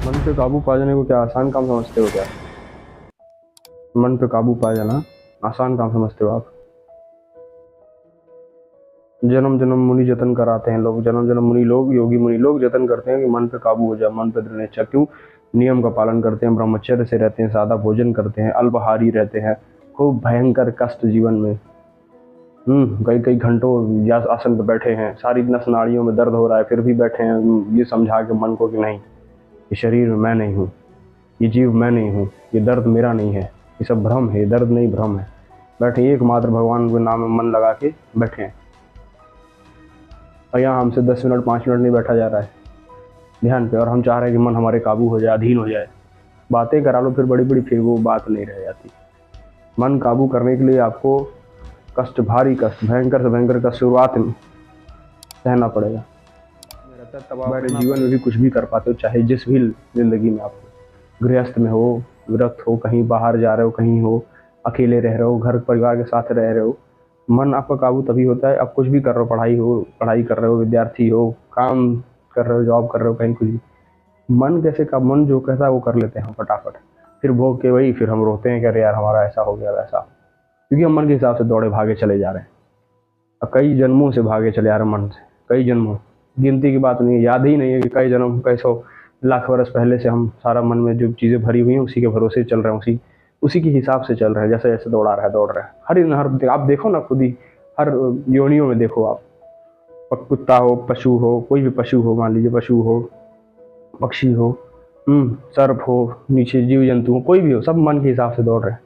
मन पे काबू पा जाने को क्या आसान काम समझते हो क्या? मन पे काबू पा जाना आसान काम समझते हो आप? जन्म जन्म मुनि जतन कराते हैं लोग, जन्म जन्म मुनि लोग, योगी मुनि लोग जतन करते हैं कि मन पे काबू हो जाए, मन पे दृढ़ निश्चय। क्यों? नियम का पालन करते हैं, ब्रह्मचर्य से रहते हैं, सादा भोजन करते हैं, अल्पाहारी रहते हैं, खूब भयंकर कष्ट जीवन में। कई कई घंटों या आसन पे बैठे हैं, सारी नस नाड़ियों में दर्द हो रहा है, फिर भी बैठे हैं ये समझा के मन को कि नहीं, ये शरीर मैं नहीं हूँ, ये जीव मैं नहीं हूँ, ये दर्द मेरा नहीं है, ये सब भ्रम है, दर्द नहीं भ्रम है। बैठे एकमात्र भगवान के नाम में मन लगा के बैठे हैं। और यहाँ हमसे 10 मिनट 5 मिनट नहीं बैठा जा रहा है ध्यान पे, और हम चाह रहे हैं कि मन हमारे काबू हो जाए, अधीन हो जाए। बातें करा लो फिर बड़ी बड़ी, फिर वो बात नहीं रह जाती। मन काबू करने के लिए आपको कष्ट, भारी कष्ट, भयंकर से भयंकर कष्ट शुरुआत में सहना पड़ेगा। तब आप अपने जीवन में भी कुछ भी कर पाते हो, चाहे जिस भी जिंदगी में आप हो, गृहस्थ में हो, विरक्त हो, कहीं बाहर जा रहे हो, कहीं हो, अकेले रह रहे हो, घर परिवार के साथ रह रहे हो। मन आपका काबू तभी होता है, आप कुछ भी कर रहे हो, पढ़ाई कर रहे हो, विद्यार्थी हो, काम कर रहे हो, जॉब कर रहे हो, कहीं कुछ भी। मन कैसे का मन जो कहता है वो कर लेते हैं फटाफट, फिर भोग के वही फिर हम रोते हैं कि अरे यार हमारा ऐसा हो गया वैसा, क्योंकि हम मन के हिसाब से दौड़े भागे चले जा रहे हैं। अब कई जन्मों से भागे चले आ रहे मन से, कई जन्मों, गिनती की बात नहीं है, याद ही नहीं है कि कई जन्म, कई सौ लाख वर्ष पहले से हम सारा मन में जो चीज़ें भरी हुई हैं उसी के भरोसे चल रहे हैं, उसी के हिसाब से चल रहे हैं, जैसे जैसे दौड़ रहा है हर आप देखो ना खुद ही, हर योनियों में देखो आप, कुत्ता हो, पशु हो, कोई भी पशु हो, मान लीजिए पशु हो, पक्षी हो, सर्प हो, नीचे जीव जंतु हो, कोई भी हो, सब मन के हिसाब से दौड़ रहे हैं।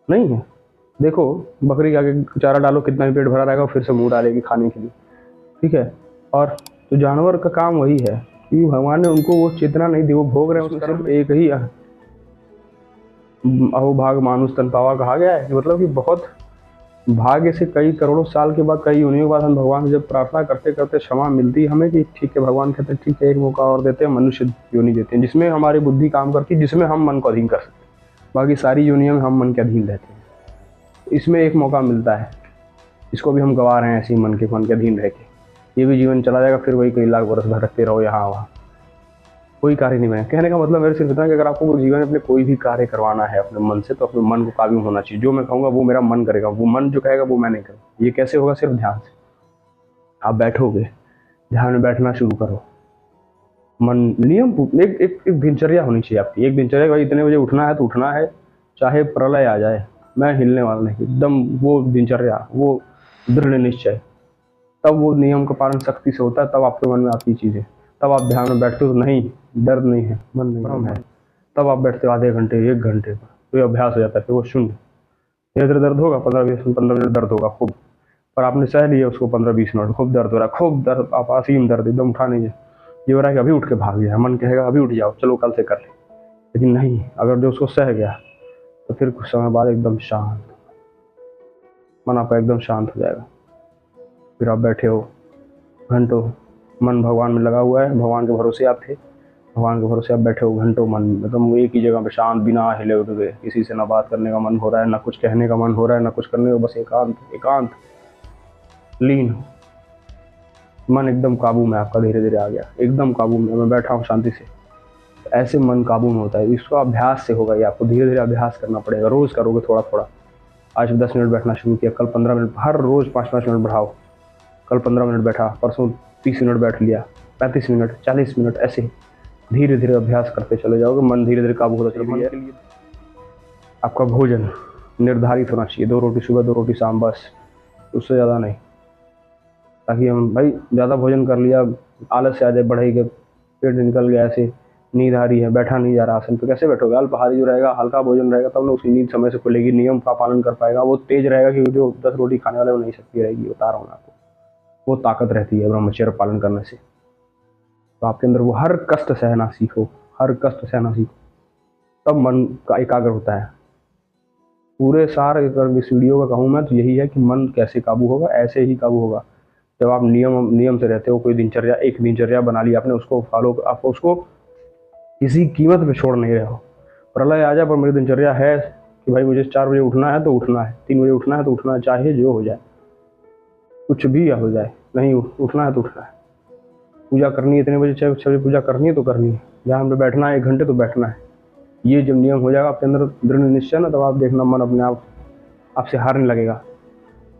नहीं है? देखो बकरी के आगे चारा डालो, कितना भी पेट भरा रहेगा, फिर से मुंह डालेगी खाने के लिए, ठीक है। और तो जानवर का काम वही है कि भगवान ने उनको वो चेतना नहीं दी, वो भोग रहे हैं, उसका सिर्फ एक ही अहोभाग मानुष तन पावा कहा गया है, मतलब कि बहुत भाग्य से कई करोड़ों साल के बाद, कई योनियों के बाद हम भगवान से जब प्रार्थना करते करते क्षमा मिलती है हमें कि ठीक है, भगवान कहते हैं ठीक है, एक मौका और देते हैं, मनुष्य योनि देते हैं जिसमें हमारी बुद्धि काम करती है, जिसमें हम मन को अधीन कर सकते हैं। बाकी सारी योनियों में हम मन के अधीन रहते हैं, इसमें एक मौका मिलता है, इसको भी हम गवा रहे हैं ऐसे ही मन के अधीन रह के। ये भी जीवन चला जाएगा, फिर वही कई लाख वर्ष भटकते रहो यहाँ वहाँ, कोई कार्य नहीं बने। कहने का मतलब मेरे सिर्फ इतना कि अगर आपको जीवन में अपने कोई भी कार्य करवाना है अपने मन से, तो अपने मन को काबू होना चाहिए। जो मैं कहूँगा वो मेरा मन करेगा, वो मन जो कहेगा वो मैं नहीं करूँगा। ये कैसे होगा? सिर्फ ध्यान से। आप बैठोगे, ध्यान में बैठना शुरू करो, मन नियम एक एक, एक दिनचर्या होनी चाहिए आपकी, एक दिनचर्या भाई इतने बजे उठना है तो उठना है, चाहे प्रलय आ जाए मैं हिलने वाला नहीं, एकदम वो दिनचर्या, वो दृढ़ निश्चय। तब वो नियम का पालन सख्ती से होता है, तब आपके मन में आती चीज़ें, तब आप ध्यान में बैठते हो तो नहीं, दर्द नहीं है, मन नहीं भ्रम है। तब आप बैठते हो आधे घंटे 1 घंटे पर, तो ये अभ्यास हो जाता है, फिर वो शून्य। धीरे धीरे दर्द होगा, 15 मिनट दर्द होगा खूब, पर आपने सह लिया उसको 15-20 मिनट, खूब दर्द हो रहा है, खूब दर्द, आप असीम दर्द, एकदम उठा नहीं है, ये हो रहा है कि अभी उठ के भाग जाए, मन कहेगा अभी उठ जाओ, चलो कल से कर ले। लेकिन नहीं, अगर जो उसको सह गया तो फिर कुछ समय बाद एकदम शांत, मन आपका एकदम शांत हो जाएगा। फिर आप बैठे हो घंटों, मन भगवान में लगा हुआ है, भगवान के भरोसे आप थे, भगवान के भरोसे आप बैठे हो घंटों, मन मतलब एक ही जगह पे शांत, बिना हिले उठे, किसी से ना बात करने का मन हो रहा है, ना कुछ कहने का मन हो रहा है, ना कुछ करने का, बस एकांत एकांत लीन हो। मन एकदम काबू में आपका धीरे धीरे आ गया, एकदम काबू में, मैं बैठा हूँ शांति से। ऐसे मन काबू में होता है, इसको अभ्यास से होगा, ये आपको धीरे धीरे अभ्यास करना पड़ेगा, रोज करोगे थोड़ा थोड़ा। आज 10 मिनट बैठना शुरू किया, कल 15 मिनट, हर रोज 5-5 मिनट बढ़ाओ। कल 15 मिनट बैठा, परसों 30 मिनट बैठ लिया, 35 मिनट, 40 मिनट, ऐसे धीरे धीरे अभ्यास करते चले जाओगे, मन धीरे धीरे काबू होता चलेगा। के लिए आपका भोजन निर्धारित होना चाहिए, 2 रोटी सुबह 2 रोटी शाम, बस, उससे ज़्यादा नहीं। ताकि हम भाई ज़्यादा भोजन कर लिया, आलस से आ जाए, बढ़े गए, पेट निकल गया, ऐसे नींद आ रही है, बैठा नहीं जा रहा आसन पे, कैसे बैठोगे? अल्पाहारी जो रहेगा, हल्का भोजन रहेगा, तब ना उसकी नींद समय से खुलेगी, नियम का पालन कर पाएगा, वो तेज रहेगा कि जो 10 रोटी खाने वाले वो नहीं शक्ति रहेगी, बता रहा हूँ मैं आपको, वो ताकत रहती है ब्रह्मचर्य पालन करने से। तो आपके अंदर वो हर कष्ट सहना सीखो, हर कष्ट सहना सीखो, तब मन का एकाग्र होता है। पूरे सार अगर इस वीडियो का कहूँ मैं तो यही है कि मन कैसे काबू होगा, ऐसे ही काबू होगा जब आप नियम से रहते हो। कोई दिनचर्या, एक दिनचर्या बना ली आपने, उसको फॉलो, आपको उसको किसी कीमत पे छोड़ नहीं रहे हो। प्रलय आ जाए पर मेरी दिनचर्या है कि भाई मुझे 4 बजे उठना है तो उठना है, 3 बजे उठना है तो उठना है, चाहे जो हो जाए, कुछ भी हो जाए, नहीं उठना है तो उठना है। पूजा करनी है इतने बजे, 6 बजे पूजा करनी है तो करनी है, जहाँ हमें बैठना है 1 घंटे तो बैठना है। ये जब नियम हो जाएगा आपके अंदर दृढ़ निश्चय ना, तब आप देखना मन अपने आप आपसे हारने लगेगा।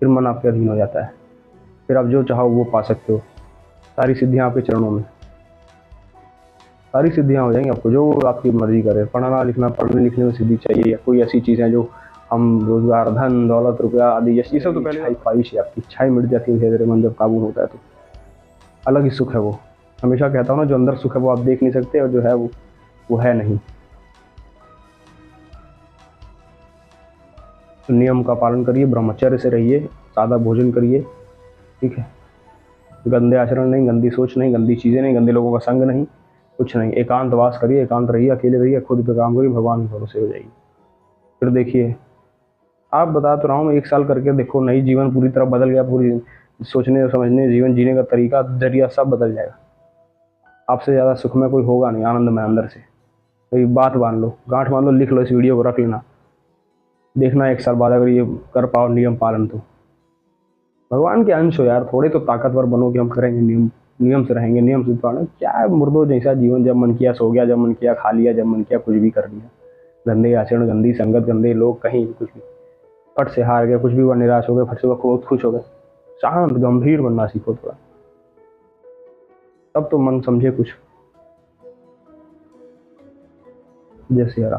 फिर मन आपके अधीन हो जाता है, फिर आप जो चाहो वो पा सकते हो। सारी सिद्धियाँ आपके चरणों में, सारी सिद्धियाँ हो जाएंगी आपको, जो आपकी मर्जी करे। पढ़ना लिखना, पढ़ने लिखने में सिद्धि चाहिए, या कोई ऐसी चीज़ें जो हम रोजगार, धन दौलत, रुपया आदि, ये सब तो पहले ख्वाहिश है, आपकी इच्छाएं मिट जाती है धीरे धीरे, मन जब काबू होता है तो अलग ही सुख है वो। हमेशा कहता हूँ ना, जो अंदर सुख है वो आप देख नहीं सकते, और जो है वो है नहीं। तो नियम का पालन करिए, ब्रह्मचर्य से रहिए, सादा भोजन करिए, ठीक है। गंदे आचरण नहीं, गंदी सोच नहीं, गंदी चीज़ें नहीं, गंदे लोगों का संग नहीं, कुछ नहीं। एकांतवास करिए, एकांत रहिए, अकेले रहिए, खुद पे काम करिए, भगवान के भरोसे हो जाइए। फिर देखिए, आप बता तो रहा हूँ, 1 साल करके देखो, नई जीवन पूरी तरह बदल गया, पूरी सोचने समझने, जीवन जीने का तरीका, जरिया सब बदल जाएगा। आपसे ज़्यादा सुख में कोई होगा नहीं, आनंद में अंदर से। तो ये बात मान लो, गांठ मान लो, लिख लो, इस वीडियो को रख लेना। देखना 1 साल बाद अगर ये कर पाओ नियम पालन तो। भगवान के अंश हो यार, थोड़े तो ताकतवर बनो कि हम करेंगे नियम, नियम से रहेंगे, नियम से पालन। क्या है मुर्दों जैसा जीवन, जब मन किया सो गया, जब मन किया खा लिया, जब मन किया कुछ भी कर लिया। गंदे आचरण, गंदी संगत, गंदे लोग, कहीं कुछ भी, फट से हार गए, कुछ भी हुआ निराश हो गए, फट से वो बहुत खुश हो गए। शांत गंभीर बनना सीखो थोड़ा, तब तो मन समझे कुछ। जैसे यार